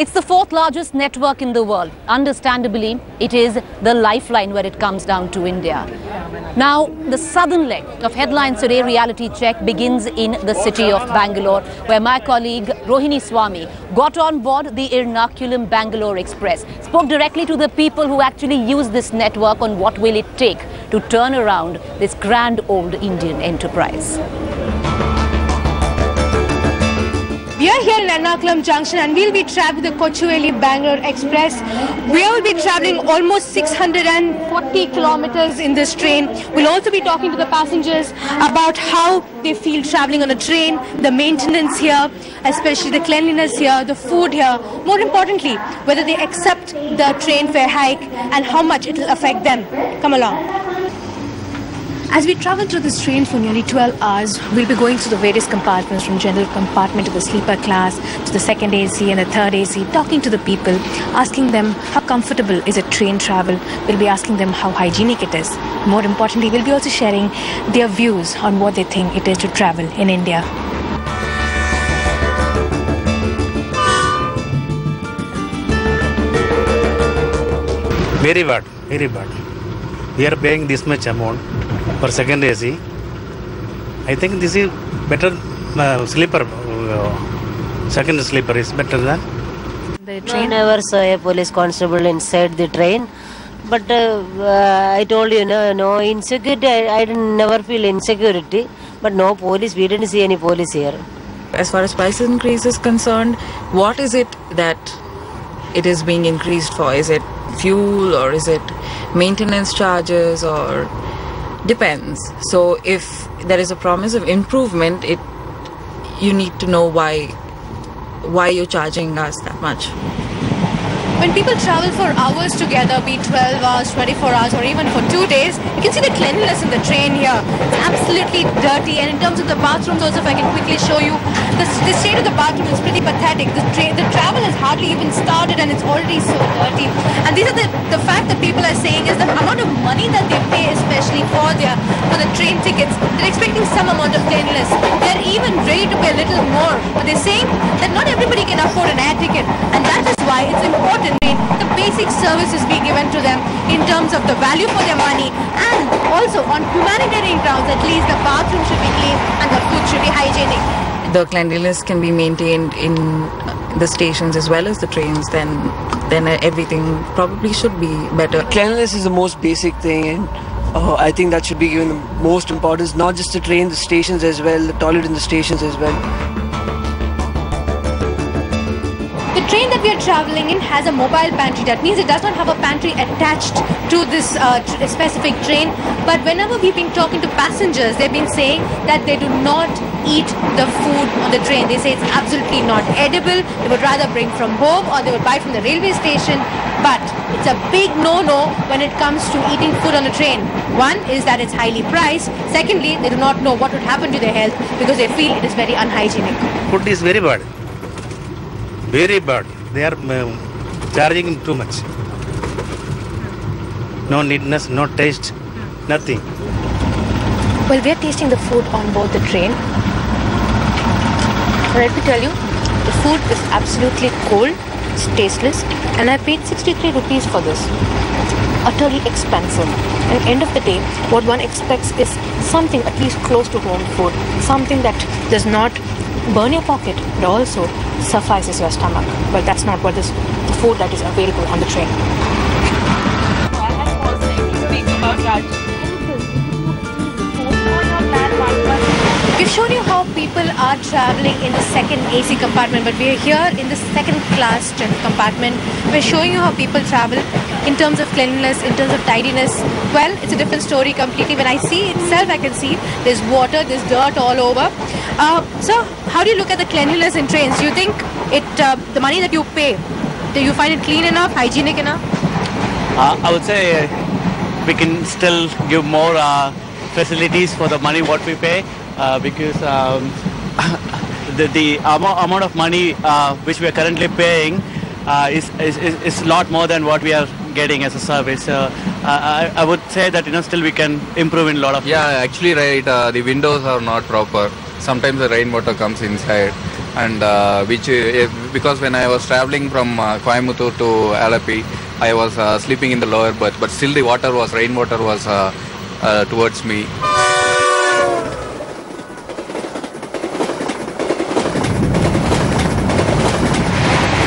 It's the fourth largest network in the world. Understandably, it is the lifeline where it comes down to India. Now, the southern leg of Headlines Today Reality Check begins in the city of Bangalore, where my colleague Rohini Swami got on board the Ernakulam Bangalore Express, spoke directly to the people who actually use this network on what will it take to turn around this grand old Indian enterprise. We are here in Ernakulam Junction and we'll be traveling the Kochuveli-Bangalore Express. We will be traveling almost 640 kilometers in this train. We'll also be talking to the passengers about how they feel traveling on a train, the maintenance here, especially the cleanliness here, the food here. More importantly, whether they accept the train fare hike and how much it will affect them. Come along. As we travel through this train for nearly 12 hours, we'll be going through the various compartments, from general compartment to the sleeper class, to the second AC and the third AC, talking to the people, asking them how comfortable is a train travel. We'll be asking them how hygienic it is. More importantly, we'll be also sharing their views on what they think it is to travel in India. Very bad, very bad. We are paying this much amount for second AC. I think this is better sleeper. Second sleeper is better than the train. I never saw a police constable inside the train, but I told you, no insecurity. I didn't never feel insecurity, but no police. We didn't see any police here. As far as price increase is concerned, what is it that it is being increased for? Is it fuel or is it maintenance charges, or depends? So if there is a promise of improvement, you need to know why you're charging us that much. When people travel for hours together, be 12 hours, 24 hours, or even for 2 days, you can see the cleanliness in the train here. It's absolutely dirty. And in terms of the bathrooms also, if I can quickly show you, the state of the bathroom is pretty pathetic. The travel has hardly even started and it's already so dirty. And these are the fact that people are saying is the amount of money that they pay, especially for the train tickets. They're expecting some amount of cleanliness. They're even ready to pay a little more. But they're saying that not everybody can afford an air ticket. And that is why it's important the basic services be given to them in terms of the value for their money, and also on humanitarian grounds, at least the bathroom should be clean and the food should be hygienic. The cleanliness can be maintained in the stations as well as the trains, then everything probably should be better. Cleanliness is the most basic thing, and I think that should be given the most importance, not just the train, the stations as well, the toilet in the stations as well. The train that we are traveling in has a mobile pantry. That means it does not have a pantry attached to this specific train. But whenever we've been talking to passengers, they've been saying that they do not eat the food on the train. They say it's absolutely not edible. They would rather bring from home or they would buy from the railway station. But it's a big no-no when it comes to eating food on the train. One is that it's highly priced. Secondly, they do not know what would happen to their health because they feel it is very unhygienic. food is very bad. Very bad. They are charging too much. No neatness, no taste, nothing. Well, we are tasting the food on board the train. Let me tell you, the food is absolutely cold, it's tasteless, and I paid 63 rupees for this. Utterly expensive. And at the end of the day, what one expects is something at least close to home food, something that does not burn your pocket, but also suffices your stomach. Well, that's not what the food that is available on the train. We've shown you how people are traveling in the second AC compartment, but we're here in the second class compartment. We're showing you how people travel in terms of cleanliness, in terms of tidiness. Well, it's a different story completely. When I see itself, I can see there's water, there's dirt all over. So, how do you look at the cleanliness in trains? Do you think the money that you pay, do you find it clean enough, hygienic enough? I would say we can still give more facilities for the money what we pay, because the amount of money which we are currently paying is a lot more than what we are getting as a service. I would say that still we can improve in a lot of. Yeah, actually right. The windows are not proper. Sometimes the rainwater comes inside. and because when I was traveling from Coimbatore to Alapi, I was sleeping in the lower berth, but still the rainwater was towards me.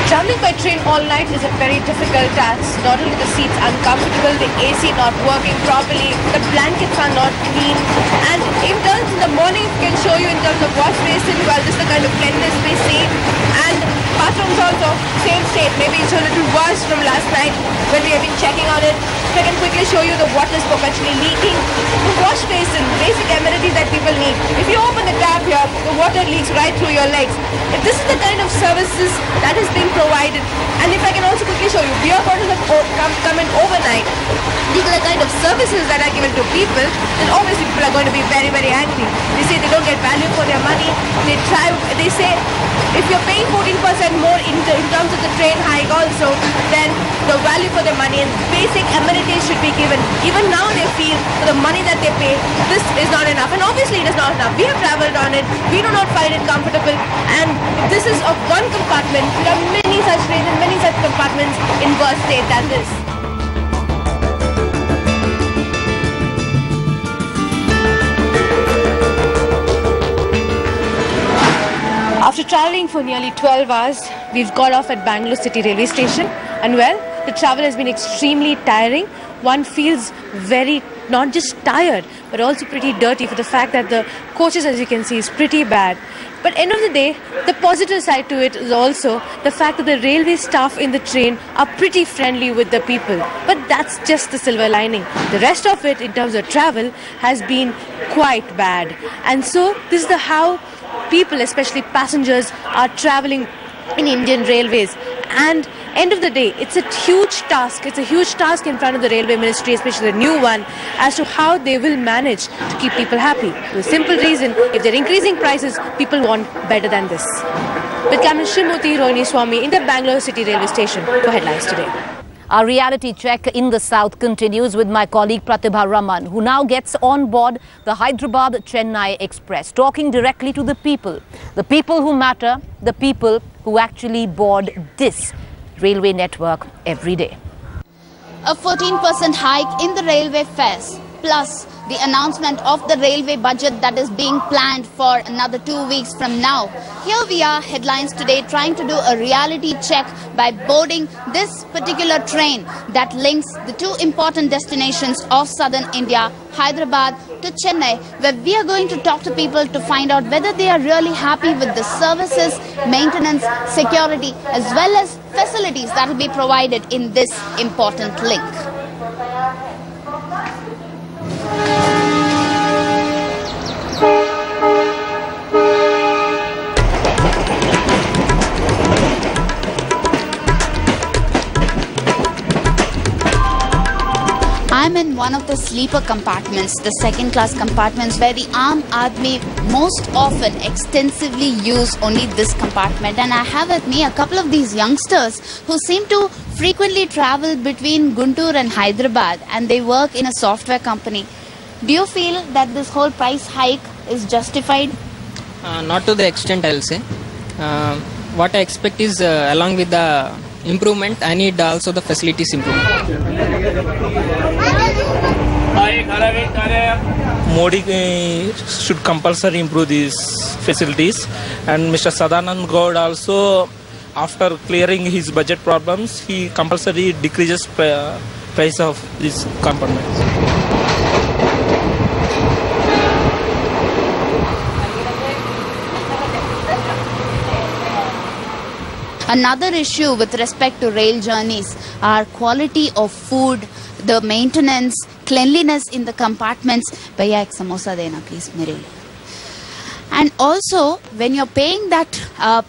Traveling by train all night is a very difficult task. Not only the seats uncomfortable, the AC not working properly, the blankets are not clean, and in the morning can show you in terms of wash basin, well, this is the kind of cleanliness we see, and bathrooms also same state. Maybe it's a little worse from last night when we have been checking on it. If I can quickly show you the water is perpetually leaking. The wash basin, basic amenities that people need. If you open the tap here, the water leaks right through your legs. If this is the kind of services that is being provided, and if I can also quickly show you, beer bottles have come in overnight. These are the kind of services that are given to people, then obviously people are going to be very, very angry. They say they don't get value for their money. They say if you're paying 14% more in terms of the train hike also, then the value for their money and basic amenities should be given. Even now they feel for the money that they pay, this is not enough. And obviously it is not enough. We have travelled on it. We do not find it comfortable. And if this is of one compartment, there are many such trains and many such compartments in worse state than this. After travelling for nearly 12 hours, we've got off at Bangalore City Railway Station, and well, the travel has been extremely tiring. One feels very, not just tired, but also pretty dirty for the fact that the coaches, as you can see, is pretty bad. But end of the day, the positive side to it is also the fact that the railway staff in the train are pretty friendly with the people. But that's just the silver lining. The rest of it, in terms of travel, has been quite bad. And so, this is how people, especially passengers, are travelling in Indian railways. And end of the day, it's a huge task. It's a huge task in front of the Railway Ministry, especially the new one, as to how they will manage to keep people happy. For the simple reason, if they're increasing prices, people want better than this. With camera Shrimurthy Rohini Swami in the Bangalore City Railway Station for Headlines Today. Our reality check in the south continues with my colleague Pratibha Raman, who now gets on board the Hyderabad-Chennai Express, talking directly to the people who matter, the people who actually board this railway network every day. A 14% hike in the railway fares, plus the announcement of the railway budget that is being planned for another 2 weeks from now. Here we are, Headlines Today, trying to do a reality check by boarding this particular train that links the two important destinations of southern India, Hyderabad to Chennai, where we are going to talk to people to find out whether they are really happy with the services, maintenance, security, as well as facilities that will be provided in this important link. I'm in one of the sleeper compartments, the second class compartments, where the Aam Aadmi most often extensively use only this compartment. And I have with me a couple of these youngsters who seem to frequently travel between Guntur and Hyderabad, and they work in a software company. Do you feel that this whole price hike is justified? Not to the extent, I'll say. What I expect is along with the improvement, I need also the facilities improvement. Modi should compulsory improve these facilities, and Mr. Sadanand Gaud also, after clearing his budget problems, he compulsory decreases price of these compartments. Another issue with respect to rail journeys are quality of food, the maintenance, cleanliness in the compartments. Bhaiya, ek samosa dena please mere liye. And also, when you're paying that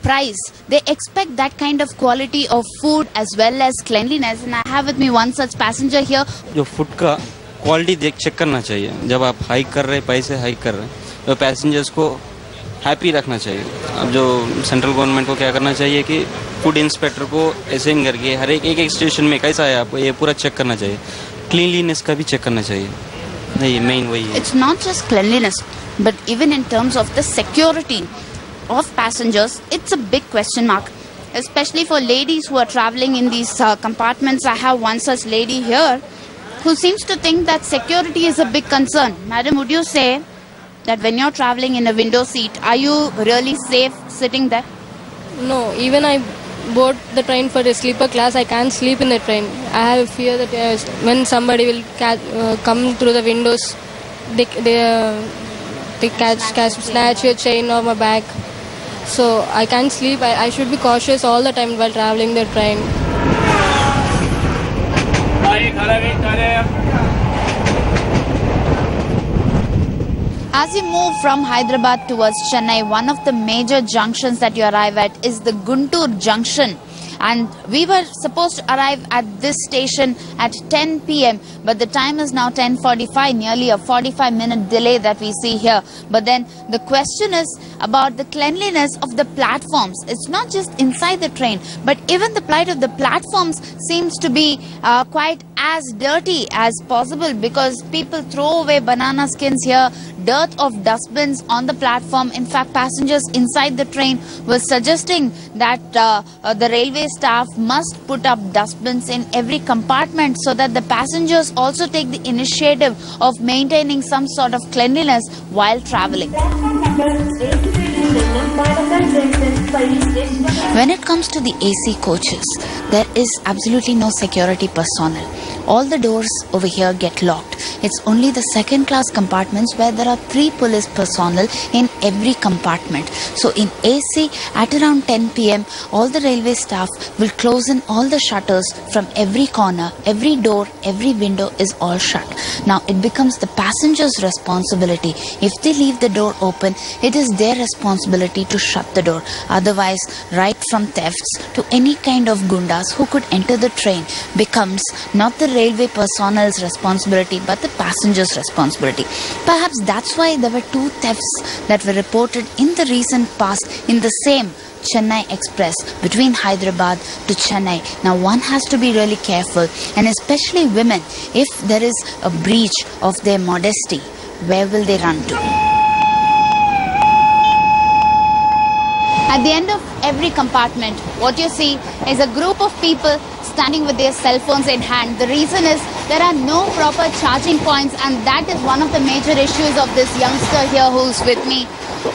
price, they expect that kind of quality of food as well as cleanliness. And I have with me one such passenger here. जो food का quality देख check करना चाहिए जब आप hike कर रहे हैं, पैसे हाइक कर रहे हैं, तो पैसेंजर्स को हैप्पी रखना चाहिए. अब जो सेंट्रल गवर्नमेंट को क्या करना चाहिए कि फूड इंस्पेक्टर को असाइन करके हर एक स्टेशन में कैसा है आपको ये पूरा चेक करना चाहिए. क्लीनलीनेस का भी चेक करना चाहिए. नहीं, मेन वही है. It's not just cleanliness, but even in terms of the security. of passengers, it's a big question mark, especially for ladies who are traveling in these compartments. I have one such lady here who seems to think that security is a big concern. Madam, would you say that when you're traveling in a window seat, are you really safe sitting there? No, even I board the train for a sleeper class, I can't sleep in the train. I have a fear that when somebody will come through the windows, they snatch your chain or my bag. So I can't sleep. I should be cautious all the time while traveling the train. As you move from Hyderabad towards Chennai, one of the major junctions that you arrive at is the Guntur junction. And we were supposed to arrive at this station at 10 p.m. but the time is now 10:45, nearly a 45-minute delay that we see here. But then the question is about the cleanliness of the platforms. It's not just inside the train, but even the plight of the platforms seems to be quite as dirty as possible, because people throw away banana skins here, dearth of dustbins on the platform. In fact, passengers inside the train were suggesting that the railway staff must put up dustbins in every compartment so that the passengers also take the initiative of maintaining some sort of cleanliness while traveling. When it comes to the AC coaches, there is absolutely no security personnel. All the doors over here get locked. It's only the second class compartments where there are 3 police personnel in every compartment. So in AC, at around 10 p.m, all the railway staff will close in all the shutters from every corner, every door, every window is all shut. Now it becomes the passenger's responsibility. If they leave the door open, it is their responsibility to shut the door. Otherwise, right from thefts to any kind of gundas who could enter the train becomes not the railway personnel's responsibility but the passenger's responsibility. Perhaps that's why there were 2 thefts that were reported in the recent past in the same Chennai Express between Hyderabad to Chennai. Now one has to be really careful, and especially women. If there is a breach of their modesty, where will they run to? At the end of every compartment, what you see is a group of people standing with their cell phones in hand. The reason is there are no proper charging points, and that is one of the major issues of this youngster here who's with me.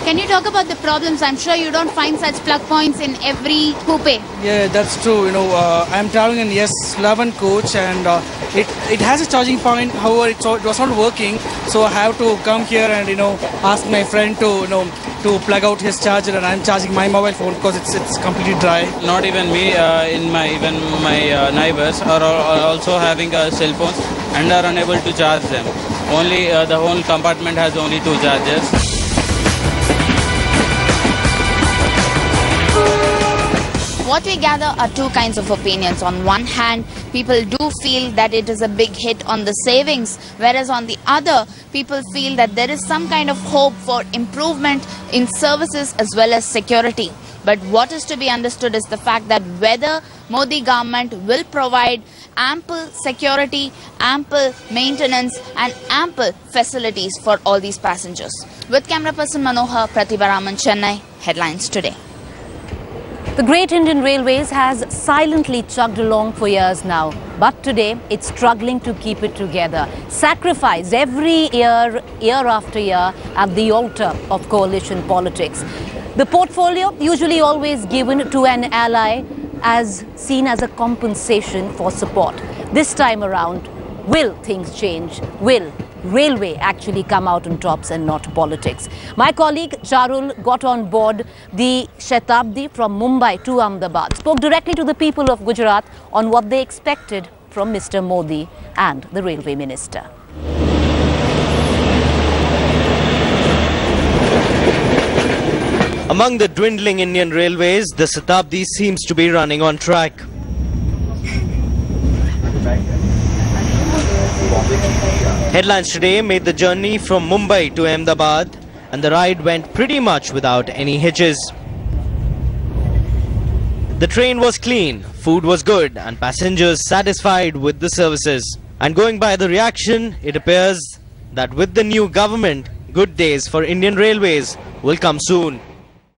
Can you talk about the problems? I'm sure you don't find such plug points in every coupe. Yeah, that's true. I'm traveling in S11 coach, and it has a charging point. However, it was not working, so I have to come here and ask my friend to plug out his charger, and I'm charging my mobile phone because it's completely dry. Not even me, even my neighbors are also having cell phones and are unable to charge them. Only the whole compartment has only 2 chargers. What we gather are 2 kinds of opinions. On one hand, people do feel that it is a big hit on the savings, whereas on the other, people feel that there is some kind of hope for improvement in services as well as security. But what is to be understood is the fact that whether Modi government will provide ample security, ample maintenance and ample facilities for all these passengers. With camera person Manohar, Pratibha Raman, Chennai, Headlines Today. The Great Indian Railways has silently chugged along for years now, but today it's struggling to keep it together. Sacrificed every year after year at the altar of coalition politics. The portfolio usually always given to an ally as seen as a compensation for support. This time around, will things change? Will railway actually come out on tops and not politics? My colleague Charul got on board the Shatabdi from Mumbai to Ahmedabad, spoke directly to the people of Gujarat on what they expected from Mr. Modi and the railway minister. Among the dwindling Indian railways, the Shatabdi seems to be running on track. Headlines Today made the journey from Mumbai to Ahmedabad, and the ride went pretty much without any hitches. The train was clean, food was good, and passengers satisfied with the services. And going by the reaction, it appears that with the new government, good days for Indian Railways will come soon.